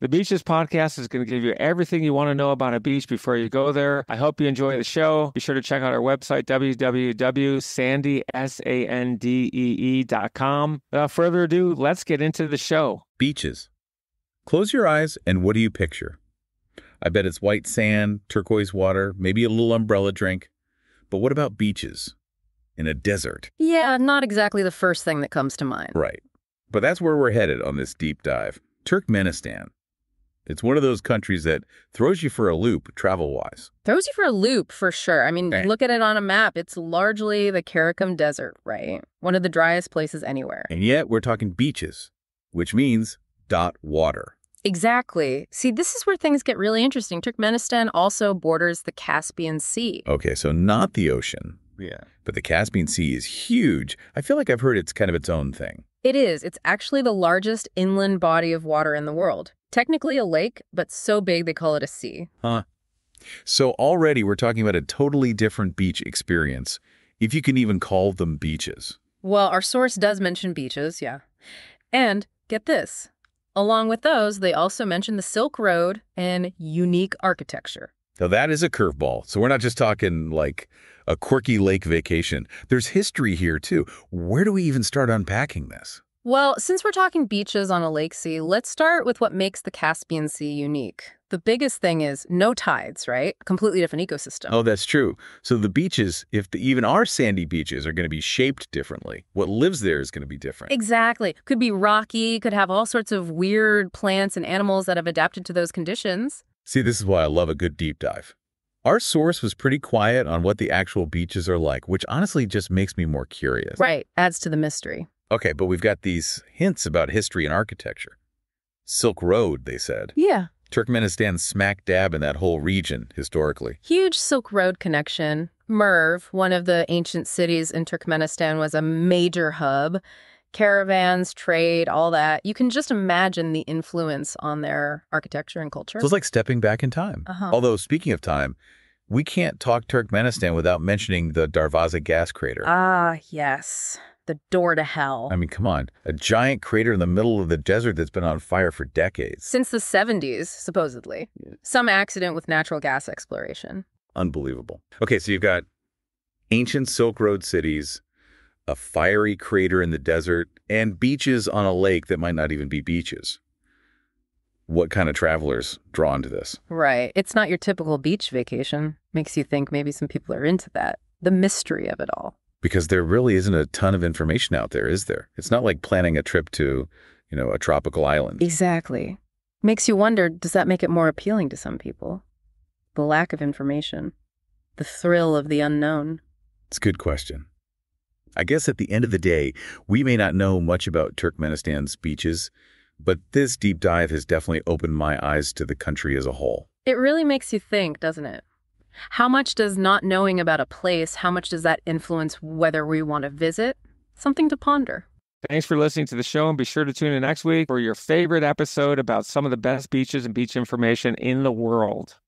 The Beaches podcast is going to give you everything you want to know about a beach before you go there. I hope you enjoy the show. Be sure to check out our website, www.sandee.com. Without further ado, let's get into the show. Beaches. Close your eyes, and what do you picture? I bet it's white sand, turquoise water, maybe a little umbrella drink. But what about beaches? In a desert? Yeah, not exactly the first thing that comes to mind. Right. But that's where we're headed on this deep dive. Turkmenistan. It's one of those countries that throws you for a loop travel-wise. Throws you for a loop, for sure. I mean, look at it on a map. It's largely the Karakum Desert, right? One of the driest places anywhere. And yet we're talking beaches, which means dot water. Exactly. See, this is where things get really interesting. Turkmenistan also borders the Caspian Sea. Okay, so not the ocean. Yeah. But the Caspian Sea is huge. I feel like I've heard it's kind of its own thing. It is. It's actually the largest inland body of water in the world. Technically a lake, but so big they call it a sea. Huh. So already we're talking about a totally different beach experience, if you can even call them beaches. Well, our source does mention beaches, yeah. And get this. Along with those, they also mention the Silk Road and unique architecture. Now that is a curveball. So we're not just talking like a quirky lake vacation. There's history here too. Where do we even start unpacking this? Well, since we're talking beaches on a lake sea, let's start with what makes the Caspian Sea unique. The biggest thing is no tides, right? Completely different ecosystem. Oh, that's true. So the beaches, if even our sandy beaches are going to be shaped differently, what lives there is going to be different. Exactly. Could be rocky, could have all sorts of weird plants and animals that have adapted to those conditions. See, this is why I love a good deep dive. Our source was pretty quiet on what the actual beaches are like, which honestly just makes me more curious. Right. Adds to the mystery. Okay, but we've got these hints about history and architecture. Silk Road, they said. Yeah. Turkmenistan's smack dab in that whole region, historically. Huge Silk Road connection. Merv, one of the ancient cities in Turkmenistan, was a major hub. Caravans, trade, all that. You can just imagine the influence on their architecture and culture. So it's like stepping back in time. Although, speaking of time, we can't talk Turkmenistan without mentioning the Darvaza gas crater. Ah, yes. The door to hell. I mean, come on. A giant crater in the middle of the desert that's been on fire for decades. Since the 70s, supposedly. Yeah. Some accident with natural gas exploration. Unbelievable. Okay, so you've got ancient Silk Road cities, a fiery crater in the desert, and beaches on a lake that might not even be beaches. What kind of travelers drawn to this? Right. It's not your typical beach vacation. Makes you think maybe some people are into that. The mystery of it all. Because there really isn't a ton of information out there, is there? It's not like planning a trip to, a tropical island. Exactly. Makes you wonder, does that make it more appealing to some people? The lack of information. The thrill of the unknown. It's a good question. I guess at the end of the day, we may not know much about Turkmenistan's beaches, but this deep dive has definitely opened my eyes to the country as a whole. It really makes you think, doesn't it? How much does not knowing about a place, how much does that influence whether we want to visit? Something to ponder. Thanks for listening to the show, and be sure to tune in next week for your favorite episode about some of the best beaches and beach information in the world.